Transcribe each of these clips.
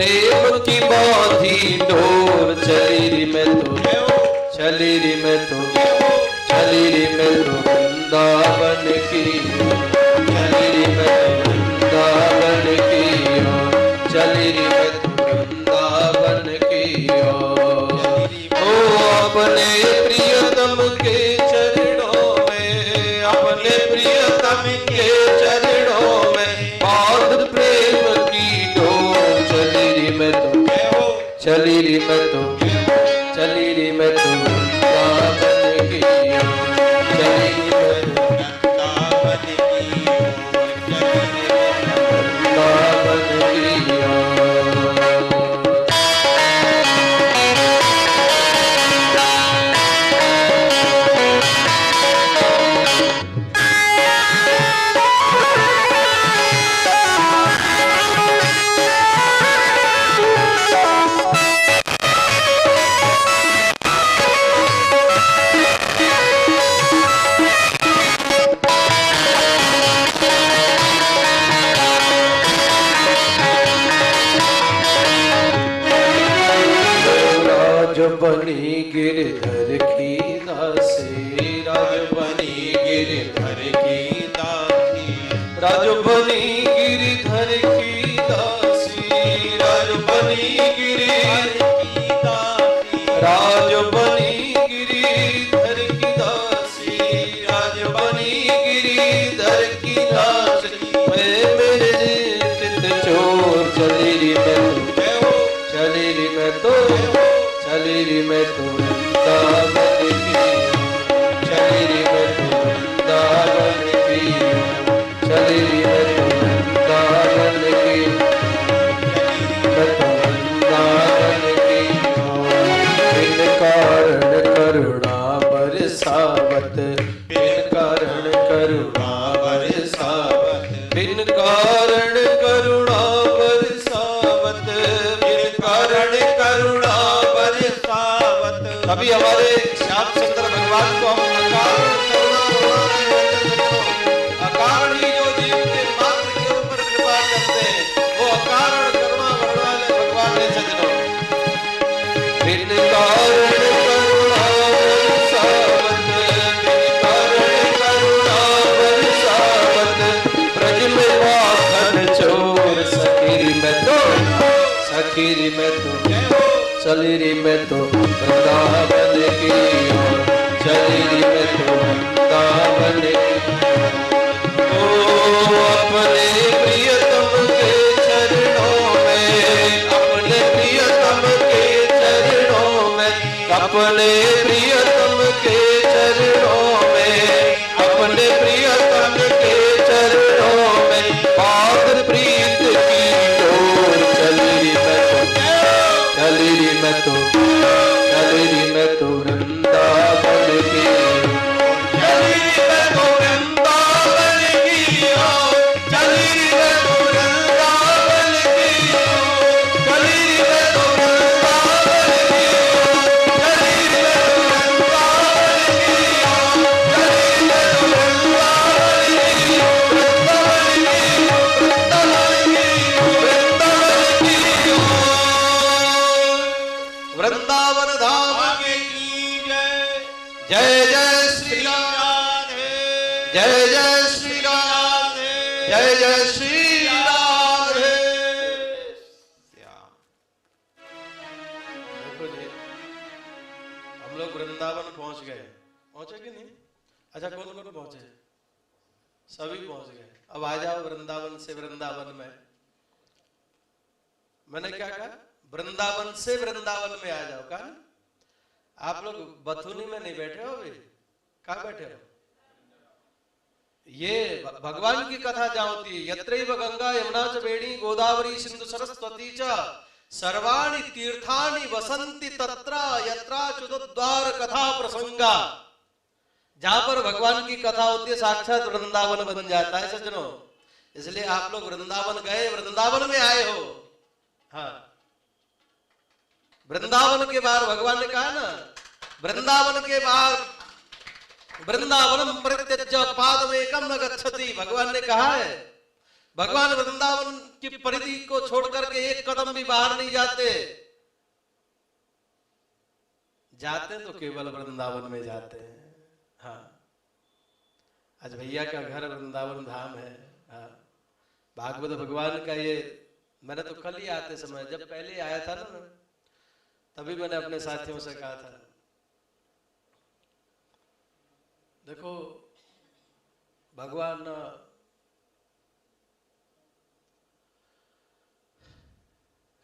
प्रेम की बांधी डोर, चली री मैं तो, चली री मैं तो, चली री मैं तो वृंदावन की, चली री मैं तो वृंदावन की ओर, चली री मैं तो वृंदावन की ओर। ओ अपने प्रियतम के चरणों में, अपने प्रियतम के चरणों में बांध प्रेम की डोर, चली री मैं तो, चली री मैं तो, चली री मैं तो वृंदावन की ओर, चली री मैं तो वृंदावन की ओर, चली री वृंदावन की ओर। बनी गिरधर की दासी, राज बनी गिरधर की दासी, राज बनी गिरधर की दासी, राज बनी गिरधर की दासी, राज बनी गिरधर की दासी, राज बनी गिरधर की दासी। मैं मेरे चित चोर, चली री मैं तो, चली री मैं तो, चली री मैं तो वृंदावन की, चली री मैं तो वृंदावन की, चली री मैं तो वृंदावन की, मैं तो वृंदावन की। बिन कारण करुणा बरसावत, बिन कारण करुणा बरसावत, बिन कारण करुणा बरसावत, बिन कारण करुणा। अभी हमारे श्याम सुंदर भगवान को हम अकारण ही जो जीव के मात्र के ऊपर कृपा करते हैं, वो अकारण करुणा वाले भगवान ने सजनों। बिन कारण करुणा बरसावत, बिन कारण करुणा बरसावत, ब्रज में माखन चोर, सखी मैं तो, सखी मैं तो, चली री मैं तो वृंदावन की ओर, चली री मैं तो वृंदावन की। ओ अपने प्रियतम के चरणों में, अपने प्रियतम के चरणों में, अपने प्रियतम के चरणों में, अपने प्रियतम के चरणों में बांध प्रीत की डोर, चली री मैं तो, चली री मैं तो, चली री मैं तो वृंदावन की, चली री मैं तो वृंदावन की ओर, चली री मैं तो वृंदावन की ओर, चली री मैं तो वृंदावन की ओर, चली री मैं तो वृंदावन की ओर, चली री मैं तो वृंदावन की ओर, वृंदावन धाम की जय, जय जय श्री राधे, जय जय श्री राधे, जय जय श्री राधे। देखो जी, हम लोग वृंदावन पहुंच गए, पहुंचे कि नहीं? अच्छा, कौन कौन पहुंचे? सभी पहुंच गए। अब आ जाओ वृंदावन से वृंदावन में। मैंने क्या कहा? वृंदावन से वृंदावन में आ जाओ। कहा आप लोग बथुनी में नहीं बैठे हो, अभी कहाँ बैठे हो? ये भगवान की कथा जहाँ होती है, यत्रैव गंगा यमुना च वेणी गोदावरी सिंधु सरस्वती च सर्वाणि तीर्थानि वसंति तत्र यत्राच्युतद्वार कथा प्रसंगा। जहां पर भगवान की कथा होती है साक्षात वृंदावन बन जाता है सज्जनों। इसलिए आप लोग वृंदावन गए, वृंदावन में आए हो। हाँ, वृंदावन के बाहर भगवान ने कहा ना, वृंदावन के बाहर वृंदावनम परित्यज्य पादमेकम न गच्छति। भगवान ने कहा है भगवान वृंदावन की परिधि को छोड़ करके एक कदम भी बाहर नहीं जाते, जाते तो केवल वृंदावन में जाते हैं। हाँ, आज भैया का घर वृंदावन धाम है। हाँ, भागवत भगवान का ये मैंने तो कल ही आते समय, जब पहले आया था ना, तभी मैंने अपने साथियों से कहा था, देखो भगवान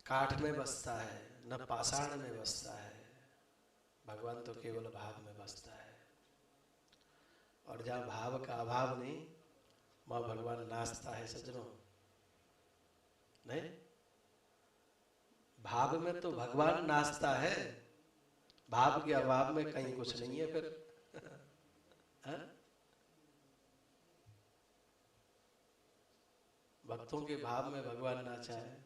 काठ में बसता है न पाषाण में बसता है, भगवान तो केवल भाव में बसता है। और जहां भाव का अभाव नहीं, वहां भगवान नाचता है सज्जनों। नहीं, भाव में तो भगवान नाचता है, भाव के अभाव में कहीं कुछ नहीं है फिर। भक्तों के भाव में भगवान नाचा है।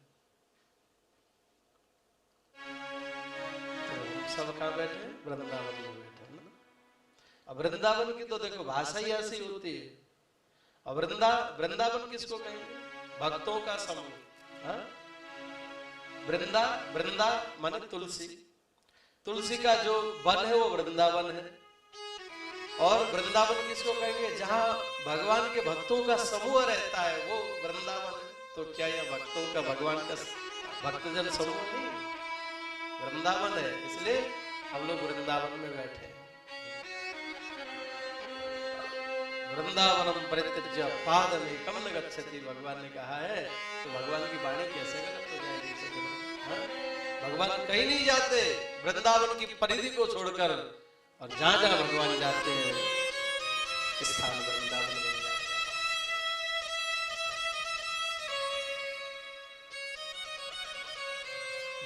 तो सब कहाँ बैठे? वृंदावन में बैठे ना। अब वृंदावन की तो देखो भाषा ही ऐसी होती है। अब वृंदावन किसको कहेंगे? भक्तों का समूह। वृंदा माने तुलसी, तुलसी का जो वन है वो वृंदावन है। और वृंदावन किसको कहेंगे? जहां भगवान के भक्तों का समूह रहता है वो वृंदावन है। तो क्या यह भक्तों का भगवान का भक्तजन समूह नहीं वृंदावन है? इसलिए हम लोग वृंदावन में बैठे हैं। वृंदावनम परित्यज्य पादमेकं न गच्छति, भगवान ने कहा है। तो भगवान की वाणी कैसे गलत हो जाएगी? भगवान कहीं नहीं जाते वृंदावन की परिधि को छोड़कर, और जहां जहां भगवान जाते हैं स्थान वृंदावन बन जाता है।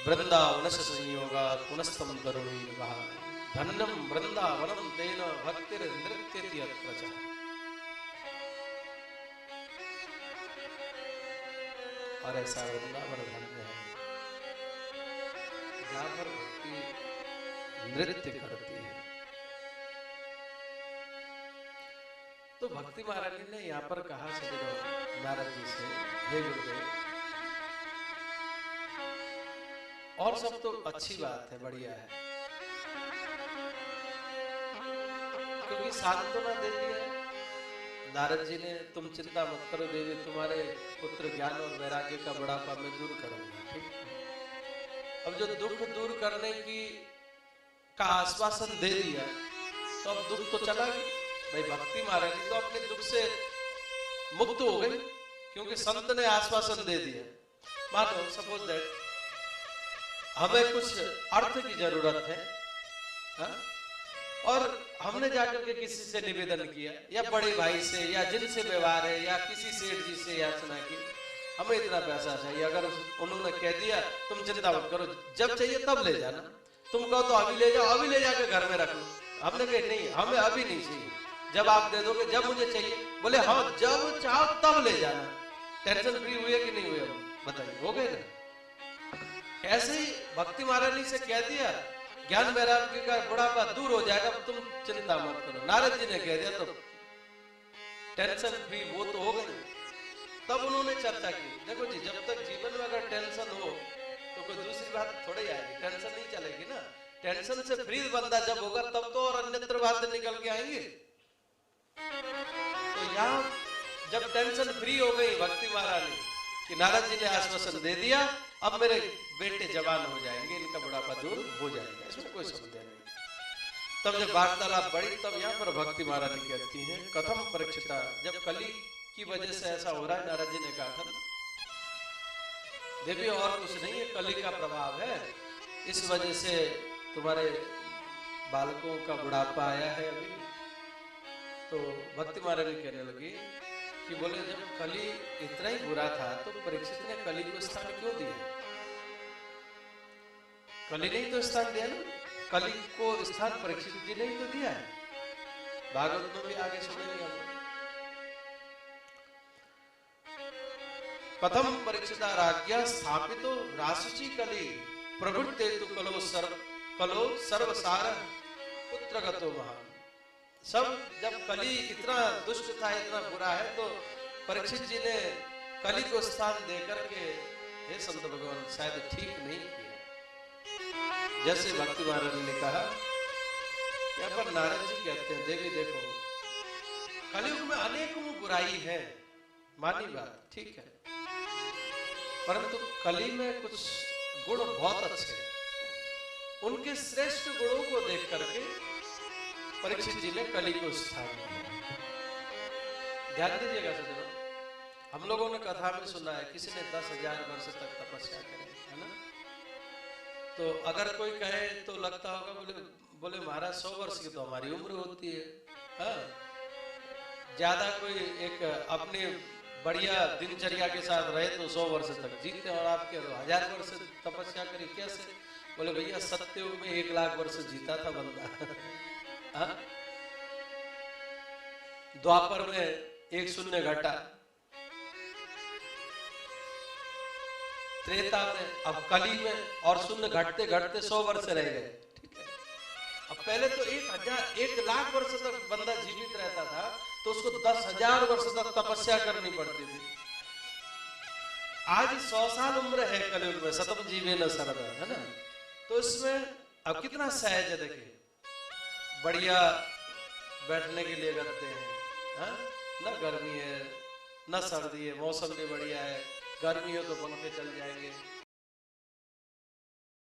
वृंदावन से संयोगा पुनस्तम तरुणी कहा, धन्यम वृंदावनम तेन भक्तिर नृत्यति अत्र च। और ऐसा वृंदावन धन्य है जहां पर भक्ति नृत्य करती है। तो भक्ति महाराज जी ने यहाँ पर कहा सदैव नारद जी से, हे गुरुदेव, और सब तो अच्छी बात है, बढ़िया है, क्योंकि सांत्वना दे दिया है नारद जी ने, तुम चिंता मत करो देवी, तुम्हारे पुत्र ज्ञान और वैराग्य का बुढ़ापा मैं दूर करूंगा। ठीक, अब जो दुख दूर करने की का आश्वासन दे दिया, तो अब दुख तो चला गया। भाई भक्ति महाराज तो अपने दुख से मुक्त हो गई, क्योंकि संत ने आश्वासन दे दिया। मानो सपोज दैट हमें कुछ अर्थ की जरूरत है, हा? और हमने जाकर के किसी से निवेदन किया, या बड़े भाई से, या जिनसे व्यवहार है, या किसी सेठ जी से याचना की, हमें इतना पैसा चाहिए। अगर उन्होंने कह दिया तुम चिंता मत करो, जब चाहिए तब ले जाना, तुम कहो तो अभी ले जाओ, अभी ले जाकर घर में रख लो। हमने कहा नहीं, हमें अभी नहीं चाहिए, जब आप दे दोगे, जब मुझे चाहिए। बोले हाँ, जब चाहो तब ले जाना। टेंशन फ्री हुए कि नहीं हुए? बताइए, हो गए ना? ऐसे ही भक्ति महाराज जी से कह दिया, ज्ञान वैराग्य का बुढ़ापा दूर हो जाएगा, तुम चिंता मत करो। नारद जी ने कह दिया तो टेंशन फ्री वो तो हो गए। तब उन्होंने चर्चा की, देखो जी, जब तक जीवन में अगर टेंशन हो तो कोई दूसरी बात थोड़ी आएगी, टेंशन नहीं चलेगी ना। टेंशन से फ्री बंदा जब होगा तब तो और अन्यत्र बातें निकल के आएंगे। तो यहाँ जब टेंशन फ्री हो गई भक्ति महाराज कि नारद जी ने आश्वासन दे दिया, अब मेरे बेटे जवान हो जाएंगे, इनका बुढ़ापा दूर हो जाएगा, इसमें कोई संदेह नहीं। तब जब वार्तालाप बढ़ी, तब यहाँ पर भक्ति महाराज कहती हैं, कथम परीक्षिता, जब कली की वजह से ऐसा हो रहा है, नारद जी ने कहा था देवी और कुछ नहीं है, कली का प्रभाव है, इस वजह से तुम्हारे बालकों का बुढ़ापा आया है अभी। तो भक्ति महाराज कहने लगी कि बोले जब कली इतना ही बुरा था तो परीक्षित ने कली को स्थान क्यों दिया? कली ने तो स्थान दिया ना, कली को स्थान परीक्षित जी ने ही तो दिया है। भागवत में भी आगे सुनेंगे हम। कथम परीक्षिता राज्ञा स्थापितो राशुचि कली प्रवृत्ते तु कलो सर्वसार पुत्रगतो महान। सब जब कली इतना दुष्ट था, इतना बुरा है, तो परीक्षित जी ने कली को स्थान देकर के हे संत भगवान शायद ठीक नहीं किया। जैसे भक्ति महाराज ने कहा, यहाँ पर नारद जी कहते हैं, देवी देखो कलयुग में अनेकों बुराई है, मानी बात ठीक है, परंतु कली में कुछ गुण बहुत अच्छे हैं। उनके श्रेष्ठ गुणों को देख करके परीक्षित जी ने कली को स्थान दिया। ध्यान दीजिएगा सज्जनों, हम लोगों ने कथा में सुना है किसी ने 10,000 वर्ष तक तपस्या करी है ना। तो अगर कोई कहे तो लगता होगा बोले महाराज 100 वर्ष की तो हमारी उम्र होती है। हाँ, ज्यादा कोई एक अपने बढ़िया दिनचर्या के साथ रहे तो 100 वर्ष तक जीते, और आपके 1000 वर्ष तपस्या करी कैसे? बोले भैया सत्ययुग में 1 लाख वर्ष जीता था बंदा। हाँ? द्वापर में 1 शून्य घटा, त्रेता में, अब कली में और शून्य घटते घटते 100 वर्ष रह गए। ठीक है, अब पहले तो 1 लाख वर्ष तक बंदा जीवित रहता था तो उसको 10,000 वर्ष तक तपस्या करनी पड़ती थी। आज 100 साल उम्र है कलयुग में, सतम जीवे न सरदा, है ना। तो इसमें अब कितना सहज है, देखिए बढ़िया बैठने के लिए करते हैं, हाँ? न गर्मी है न सर्दी है, मौसम भी बढ़िया है, गर्मी हो तो पंखे चल जाएंगे,